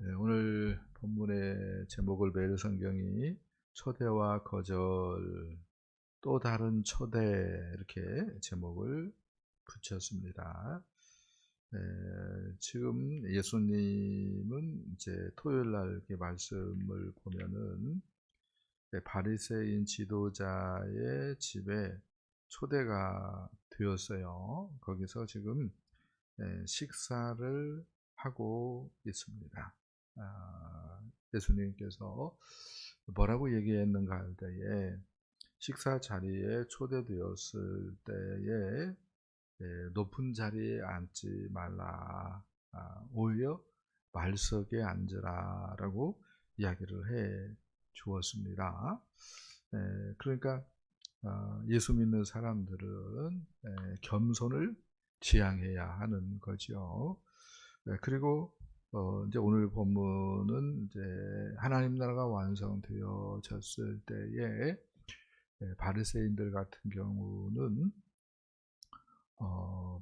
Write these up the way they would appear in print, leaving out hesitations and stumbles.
네, 오늘 본문의 제목을 매일 성경이 초대와 거절, 또 다른 초대, 이렇게 제목을 붙였습니다. 네, 지금 예수님은 이제 토요일 날 이렇게 말씀을 보면은 바리새인 지도자의 집에 초대가 되었어요. 거기서 지금 식사를 하고 있습니다. 예수님께서 뭐라고 얘기했는가 할 때에, 식사 자리에 초대되었을 때에 높은 자리에 앉지 말라, 오히려 말석에 앉으라 라고 이야기를 해 주었습니다. 그러니까 예수 믿는 사람들은 겸손을 지향해야 하는 거죠. 그리고 이제 오늘 본문은 이제 하나님 나라가 완성되어졌을 때에 바리새인들 같은 경우는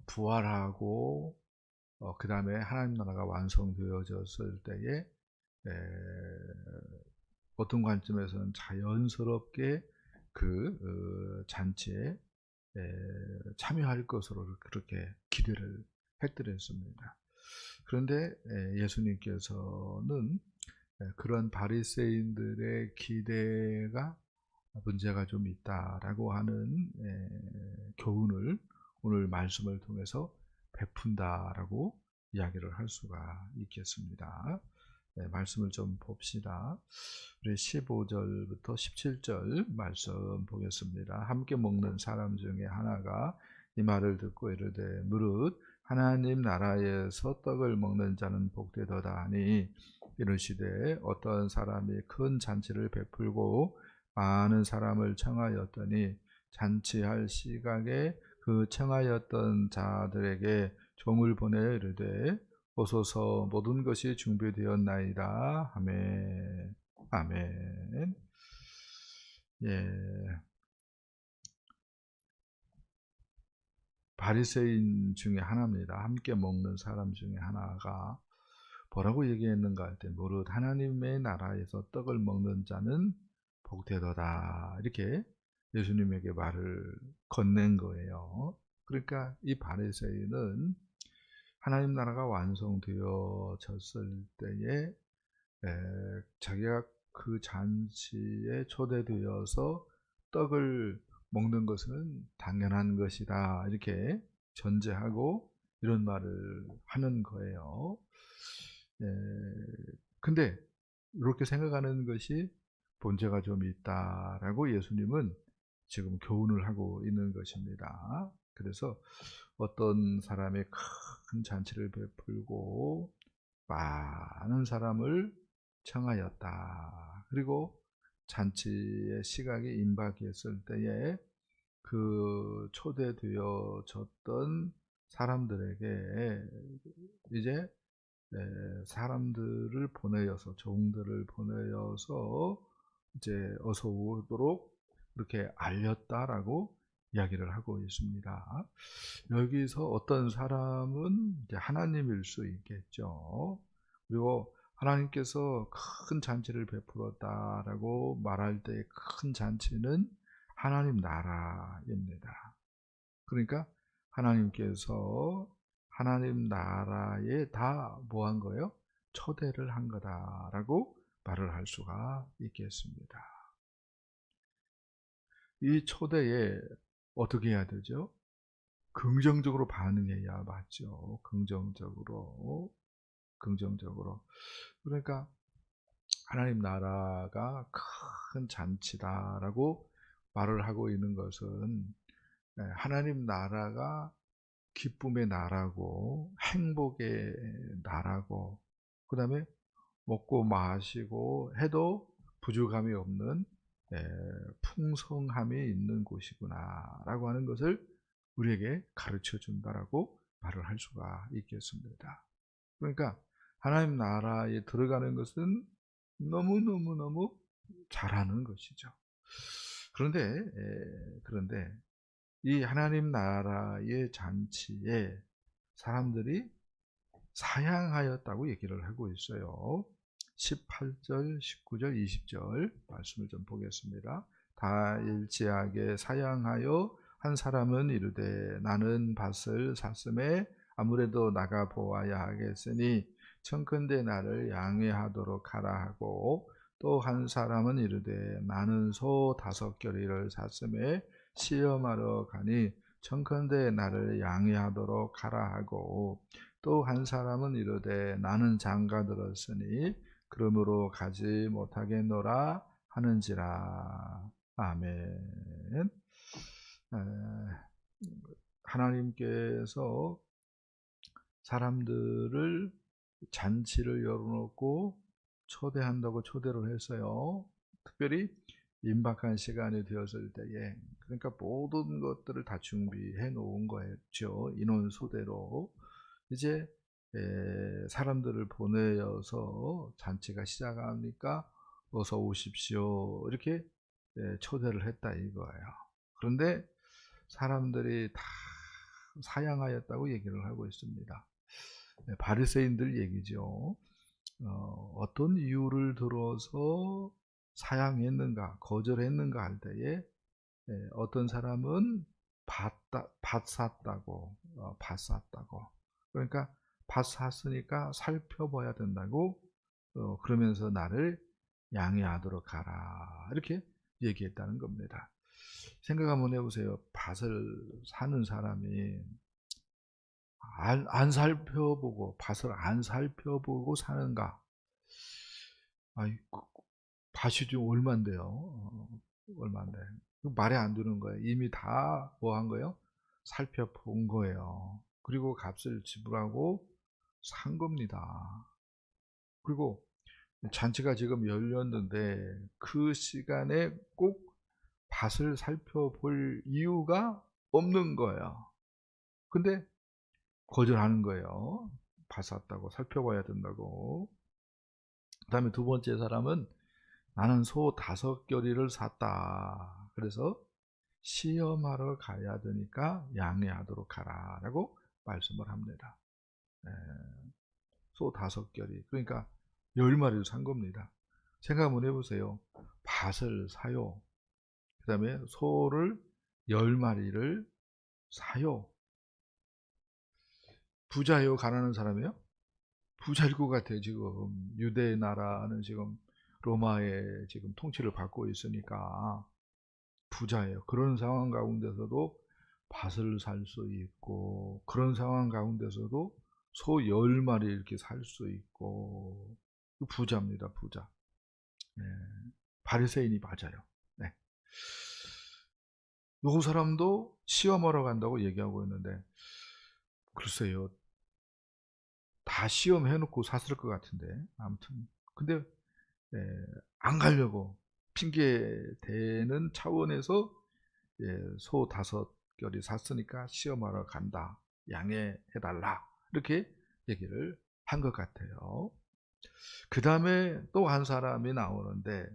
부활하고 그 다음에 하나님 나라가 완성되어졌을 때에 어떤 관점에서는 자연스럽게 그 잔치에 참여할 것으로 그렇게 기대를 했더랬습니다. 그런데 예수님께서는 그런 바리새인들의 기대가 문제가 좀 있다라고 하는 교훈을 오늘 말씀을 통해서 베푼다라고 이야기를 할 수가 있겠습니다. 말씀을 좀 봅시다. 우리 15절부터 17절 말씀 보겠습니다. 함께 먹는 사람 중에 하나가 이 말을 듣고 이르되 무릇 하나님 나라에서 떡을 먹는 자는 복되도다 하니, 이르시되 어떤 사람이 큰 잔치를 베풀고 많은 사람을 청하였더니 잔치할 시각에 그 청하였던 자들에게 종을 보내 이르되 오소서 모든 것이 준비되었나이다 아멘. 아멘. 예. 바리새인 중에 하나입니다. 함께 먹는 사람 중에 하나가 뭐라고 얘기했는가 할 때, 무릇 하나님의 나라에서 떡을 먹는 자는 복되도다, 이렇게 예수님에게 말을 건넨 거예요. 그러니까 이 바리새인은 하나님 나라가 완성되어졌을 때에 자기가 그 잔치에 초대되어서 떡을 먹는 것은 당연한 것이다, 이렇게 전제하고 이런 말을 하는 거예요. 근데 이렇게 생각하는 것이 문제가 좀 있다라고 예수님은 지금 교훈을 하고 있는 것입니다. 그래서 어떤 사람의 큰 잔치를 베풀고 많은 사람을 청하였다. 그리고 잔치의 시각이 임박했을 때에 그 초대되어졌던 사람들에게 이제 사람들을 보내어서, 종들을 보내어서 이제 어서 오도록 그렇게 알렸다라고 이야기를 하고 있습니다. 여기서 어떤 사람은 이제 하나님일 수 있겠죠. 그리고 하나님께서 큰 잔치를 베풀었다라고 말할 때 큰 잔치는 하나님 나라입니다. 그러니까 하나님께서 하나님 나라에 다 뭐 한 거예요? 초대를 한 거다라고 말을 할 수가 있겠습니다. 이 초대에 어떻게 해야 되죠? 긍정적으로 반응해야 맞죠. 긍정적으로. 그러니까 하나님 나라가 큰 잔치다라고 말을 하고 있는 것은 하나님 나라가 기쁨의 나라고 행복의 나라고, 그 다음에 먹고 마시고 해도 부족함이 없는 풍성함이 있는 곳이구나 라고 하는 것을 우리에게 가르쳐 준다라고 말을 할 수가 있겠습니다. 그러니까 하나님 나라에 들어가는 것은 너무너무 잘하는 것이죠. 그런데 이 하나님 나라의 잔치에 사람들이 사양하였다고 얘기를 하고 있어요. 18절, 19절, 20절 말씀을 좀 보겠습니다. 다 일치하게 사양하여 한 사람은 이르되 나는 밭을 샀음에 아무래도 나가 보아야 하겠으니 청컨대 나를 양해하도록 하라 하고, 또 한 사람은 이르되 나는 소 5겨리를 샀음에 시험하러 가니 청컨대 나를 양해하도록 하라 하고, 또 한 사람은 이르되 나는 장가 들었으니 그러므로 가지 못하겠노라 하는지라. 아멘. 하나님께서 사람들을 잔치를 열어놓고 초대한다고 초대를 했어요. 특별히 임박한 시간이 되었을 때에, 그러니까 모든 것들을 다 준비해 놓은 거였죠. 인원 수대로. 이제 사람들을 보내어서 잔치가 시작하니까 어서 오십시오 이렇게 초대를 했다 이거예요. 그런데 사람들이 다 사양하였다고 얘기를 하고 있습니다. 바리새인들 얘기죠. 어떤 이유를 들어서 사양했는가, 거절했는가 할 때에 어떤 사람은 밭 샀다고, 그러니까 밭 샀으니까 살펴봐야 된다고, 그러면서 나를 양해하도록 하라 이렇게 얘기했다는 겁니다. 생각 한번 해보세요. 밭을 사는 사람이 안 살펴보고, 밭을 안 살펴보고 사는가? 아이, 밭이 좀 얼만데요? 얼만데? 말이 안 되는 거예요. 이미 다 뭐 한 거예요? 살펴본 거예요. 그리고 값을 지불하고 산 겁니다. 그리고 잔치가 지금 열렸는데 그 시간에 꼭 밭을 살펴볼 이유가 없는 거예요. 근데 거절하는 거예요. 밭 샀다고, 살펴봐야 된다고. 그 다음에 두 번째 사람은 나는 소 5겨리를 샀다. 그래서 시험하러 가야 되니까 양해하도록 하라 라고 말씀을 합니다. 소 5겨리, 그러니까 10마리를 산 겁니다. 생각 한번 해보세요. 밭을 사요. 그 다음에 소를 10마리를 사요. 부자예요? 가난한 사람이에요? 부자일 것 같아요. 지금 유대 나라는 지금 로마의 지금 통치를 받고 있으니까 부자예요. 그런 상황 가운데서도 밭을 살 수 있고, 그런 상황 가운데서도 소 10마리 이렇게 살 수 있고, 부자입니다. 부자. 네. 바리새인이 맞아요. 네. 요 사람도 시험하러 간다고 얘기하고 있는데, 글쎄요, 다 시험해놓고 샀을 것 같은데, 아무튼 근데 안 가려고 핑계 대는 차원에서 소 5겨리 샀으니까 시험하러 간다, 양해해달라 이렇게 얘기를 한 것 같아요. 그 다음에 또 한 사람이 나오는데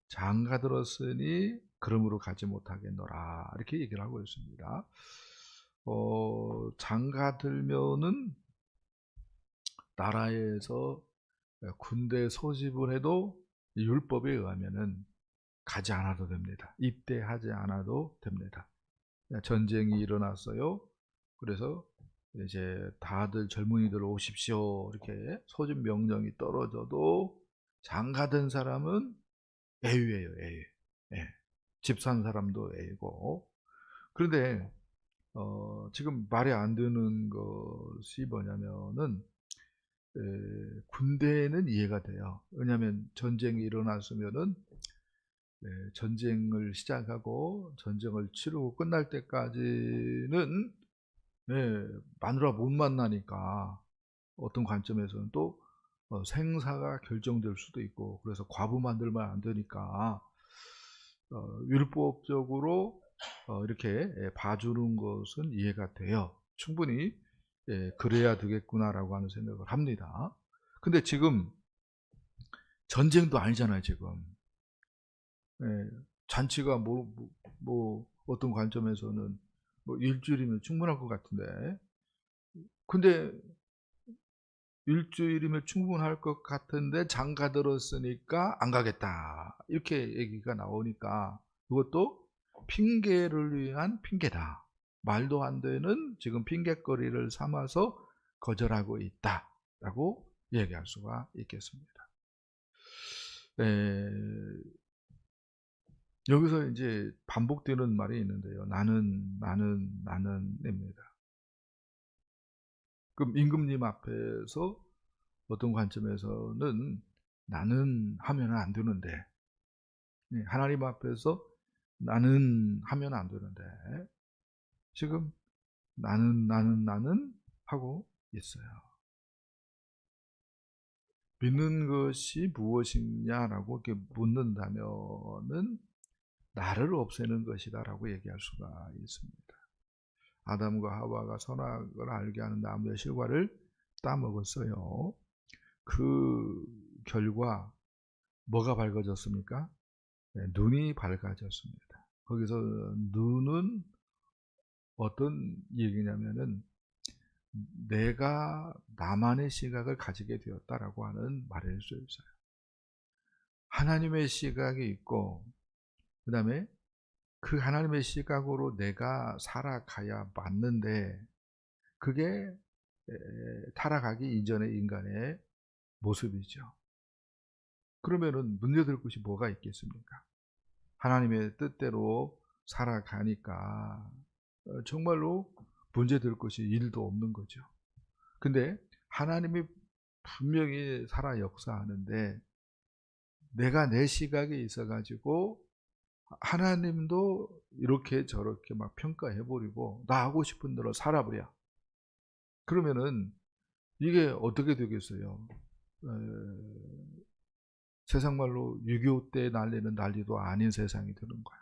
장가 들었으니 그러므로 가지 못하겠노라 이렇게 얘기를 하고 있습니다. 장가 들면은 나라에서 군대 소집을 해도 율법에 의하면은 가지 않아도 됩니다. 입대하지 않아도 됩니다. 전쟁이 일어났어요. 그래서 이제 다들 젊은이들 오십시오 이렇게 소집 명령이 떨어져도 장가든 사람은 애유예요. 애유. 예. 집 산 사람도 애고. 그런데 지금 말이 안 되는 것이 뭐냐면은 군대는 이해가 돼요. 왜냐하면 전쟁이 일어났으면은 전쟁을 시작하고 전쟁을 치르고 끝날 때까지는 마누라 못 만나니까 어떤 관점에서는 또 생사가 결정될 수도 있고, 그래서 과부 만들면 안 되니까 율법적으로 이렇게 봐주는 것은 이해가 돼요. 충분히 그래야 되겠구나라고 하는 생각을 합니다. 근데 지금 전쟁도 아니잖아요. 지금 잔치가 뭐 어떤 관점에서는 뭐 일주일이면 충분할 것 같은데, 근데 일주일이면 충분할 것 같은데 장가 들었으니까 안 가겠다. 이렇게 얘기가 나오니까 이것도 핑계를 위한 핑계다. 말도 안 되는 지금 핑계거리를 삼아서 거절하고 있다라고 얘기할 수가 있겠습니다. 여기서 이제 반복되는 말이 있는데요. 나는입니다. 그럼 임금님 앞에서 어떤 관점에서는 나는 하면 안 되는데, 하나님 앞에서 나는 하면 안 되는데, 지금 나는 하고 있어요. 믿는 것이 무엇이냐라고 이렇게 묻는다면은 나를 없애는 것이다라고 얘기할 수가 있습니다. 아담과 하와가 선악을 알게 하는 나무의 실과를 따먹었어요. 그 결과 뭐가 밝아졌습니까? 눈이 밝아졌습니다. 거기서 눈은 어떤 얘기냐면은 내가 나만의 시각을 가지게 되었다라고 하는 말일 수 있어요. 하나님의 시각이 있고 그 다음에 그 하나님의 시각으로 내가 살아가야 맞는데 그게 타락하기 이전의 인간의 모습이죠. 그러면은 문제될 것이 뭐가 있겠습니까? 하나님의 뜻대로 살아가니까 정말로 문제될 것이 일도 없는 거죠. 근데 하나님이 분명히 살아 역사하는데 내가 내 시각에 있어가지고 하나님도 이렇게 저렇게 막 평가해버리고 나 하고 싶은 대로 살아버려. 그러면은 이게 어떻게 되겠어요? 세상 말로 6.25 때 난리는 난리도 아닌 세상이 되는 거야.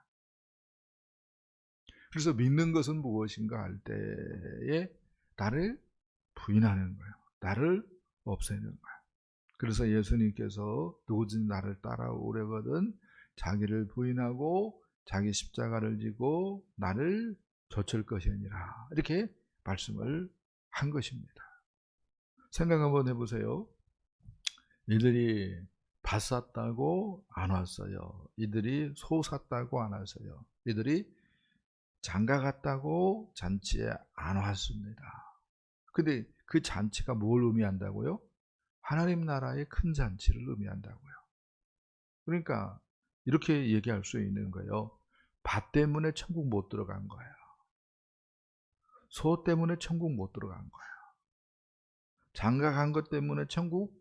그래서 믿는 것은 무엇인가 할 때에 나를 부인하는 거예요. 나를 없애는 거야. 그래서 예수님께서 누구든지 나를 따라오려거든 자기를 부인하고 자기 십자가를 지고 나를 좇을 것이니라. 이렇게 말씀을 한 것입니다. 생각 한번 해보세요. 이들이 밭 샀다고 안 왔어요. 이들이 소 샀다고 안 왔어요. 이들이 장가 갔다고 잔치에 안 왔습니다. 근데 그 잔치가 뭘 의미한다고요? 하나님 나라의 큰 잔치를 의미한다고요. 그러니까 이렇게 얘기할 수 있는 거예요. 밭 때문에 천국 못 들어간 거야. 소 때문에 천국 못 들어간 거야. 장가 간 것 때문에 천국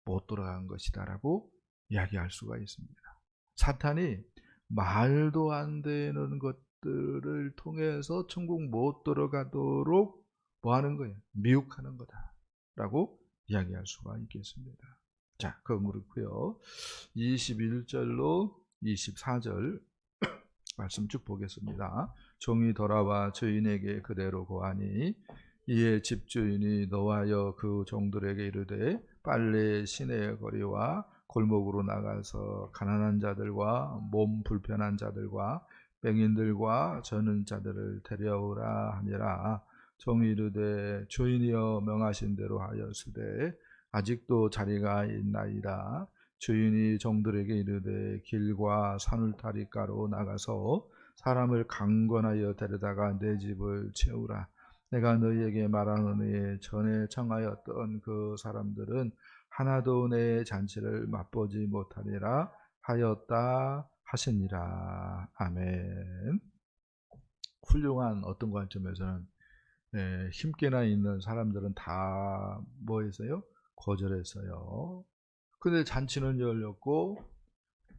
못 들어간 것이다라고 이야기할 수가 있습니다. 사탄이 말도 안 되는 것들을 통해서 천국 못 들어가도록 뭐 하는 거예요? 미혹하는 거다라고 이야기할 수가 있겠습니다. 자, 그건 그렇고요. 21절로 24절 말씀 쭉 보겠습니다. 종이 돌아와 주인에게 그대로 고하니 이에 집주인이 노하여 그 종들에게 이르되 빨리 시내의 거리와 골목으로 나가서 가난한 자들과 몸 불편한 자들과 맹인들과 저는 자들을 데려오라 하니라. 종이 이르되 주인이여 명하신 대로 하였으되 아직도 자리가 있나이다. 주인이 종들에게 이르되 길과 산울타리가로 나가서 사람을 강권하여 데려다가 내 집을 채우라. 내가 너희에게 말하노니 전에 청하였던 그 사람들은 하나도 내 잔치를 맛보지 못하리라 하였다 하시니라. 아멘. 훌륭한 어떤 관점에서는 힘께나 있는 사람들은 다 뭐 했어요? 거절했어요. 근데 잔치는 열렸고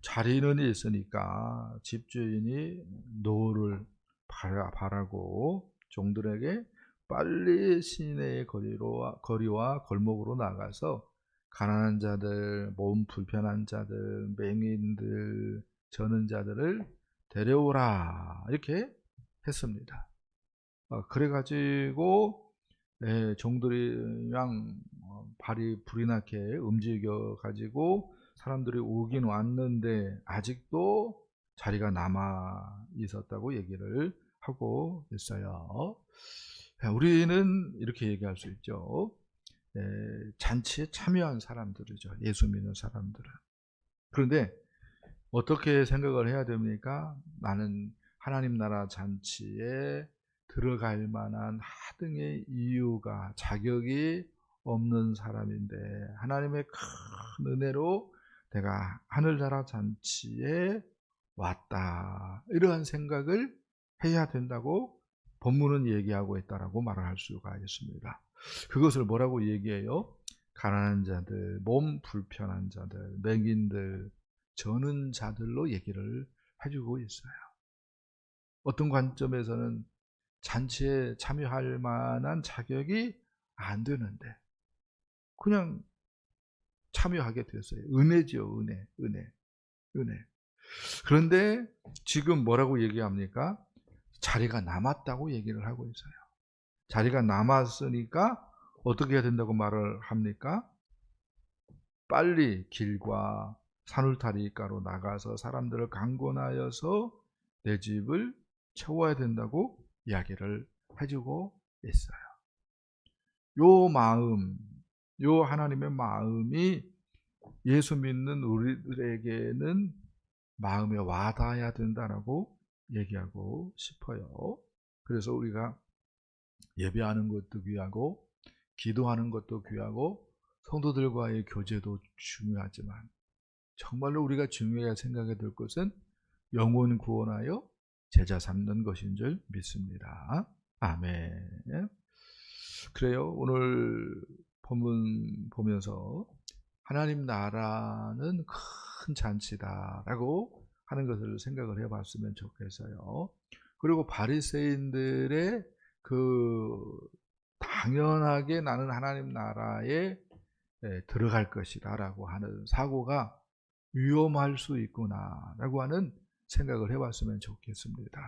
자리는 있으니까 집주인이 노를 바라고 종들에게 빨리 시내의 거리와 골목으로 나가서 가난한 자들, 몸 불편한 자들, 맹인들, 저는 자들을 데려오라 이렇게 했습니다. 그래가지고 종들이랑 발이 불이 나게 움직여 가지고 사람들이 오긴 왔는데 아직도 자리가 남아 있었다고 얘기를 하고 있어요. 우리는 이렇게 얘기할 수 있죠. 잔치에 참여한 사람들이죠. 예수 믿는 사람들은. 그런데 어떻게 생각을 해야 됩니까? 나는 하나님 나라 잔치에 들어갈 만한 하등의 이유가, 자격이 없는 사람인데 하나님의 큰 은혜로 내가 하늘나라 잔치에 왔다, 이러한 생각을 해야 된다고 본문은 얘기하고 있다라고 말을 할 수가 있습니다. 그것을 뭐라고 얘기해요? 가난한 자들, 몸 불편한 자들, 맹인들, 저는 자들로 얘기를 해주고 있어요. 어떤 관점에서는 잔치에 참여할 만한 자격이 안 되는데 그냥 참여하게 됐어요. 은혜죠, 은혜. 그런데 지금 뭐라고 얘기합니까? 자리가 남았다고 얘기를 하고 있어요. 자리가 남았으니까 어떻게 해야 된다고 말을 합니까? 빨리 길과 산울타리가로 나가서 사람들을 강권하여서 내 집을 채워야 된다고 이야기를 해주고 있어요. 요 마음, 요 하나님의 마음이 예수 믿는 우리들에게는 마음에 와닿아야 된다라고 얘기하고 싶어요. 그래서 우리가 예배하는 것도 귀하고 기도하는 것도 귀하고 성도들과의 교제도 중요하지만 정말로 우리가 중요하게 생각해야 될 것은 영혼 구원하여 제자 삼는 것인 줄 믿습니다. 아멘. 그래요. 오늘 본문 보면서 하나님 나라는 큰 잔치다라고 하는 것을 생각을 해봤으면 좋겠어요. 그리고 바리새인들의 그 당연하게 나는 하나님 나라에 들어갈 것이다라고 하는 사고가 위험할 수 있구나라고 하는 생각을 해봤으면 좋겠습니다.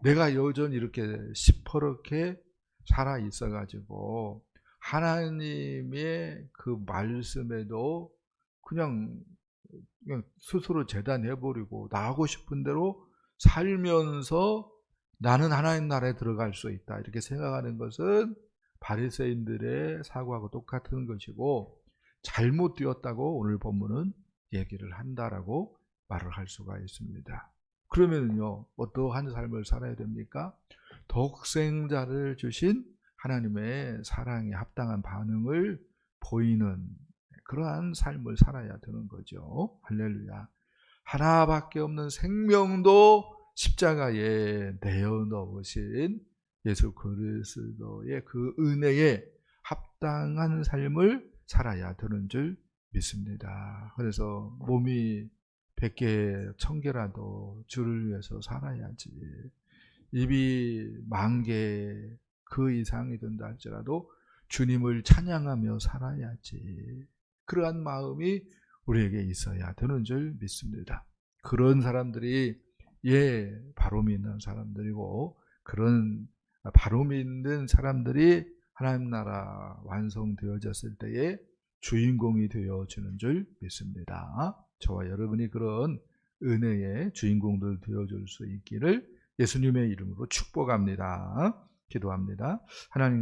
내가 여전히 이렇게 시퍼렇게 살아 있어가지고 하나님의 그 말씀에도 그냥 스스로 재단해버리고 나 하고 싶은 대로 살면서 나는 하나님 나라에 들어갈 수 있다, 이렇게 생각하는 것은 바리새인들의 사고하고 똑같은 것이고 잘못되었다고 오늘 본문은 얘기를 한다라고 말을 할 수가 있습니다. 그러면요, 어떠한 삶을 살아야 됩니까? 독생자를 주신 하나님의 사랑에 합당한 반응을 보이는 그러한 삶을 살아야 되는 거죠. 할렐루야. 하나밖에 없는 생명도 십자가에 내어놓으신 예수 그리스도의 그 은혜에 합당한 삶을 살아야 되는 줄 믿습니다. 그래서 몸이 100개, 1000개라도 주를 위해서 살아야지. 입이 10,000개 그 이상이 된다 할지라도 주님을 찬양하며 살아야지. 그러한 마음이 우리에게 있어야 되는 줄 믿습니다. 그런 사람들이 바로 믿는 사람들이고, 그런 바로 믿는 사람들이 하나님 나라 완성되어졌을 때에 주인공이 되어주는 줄 믿습니다. 저와 여러분이 그런 은혜의 주인공들 되어줄 수 있기를 예수님의 이름으로 축복합니다. 기도합니다. 하나님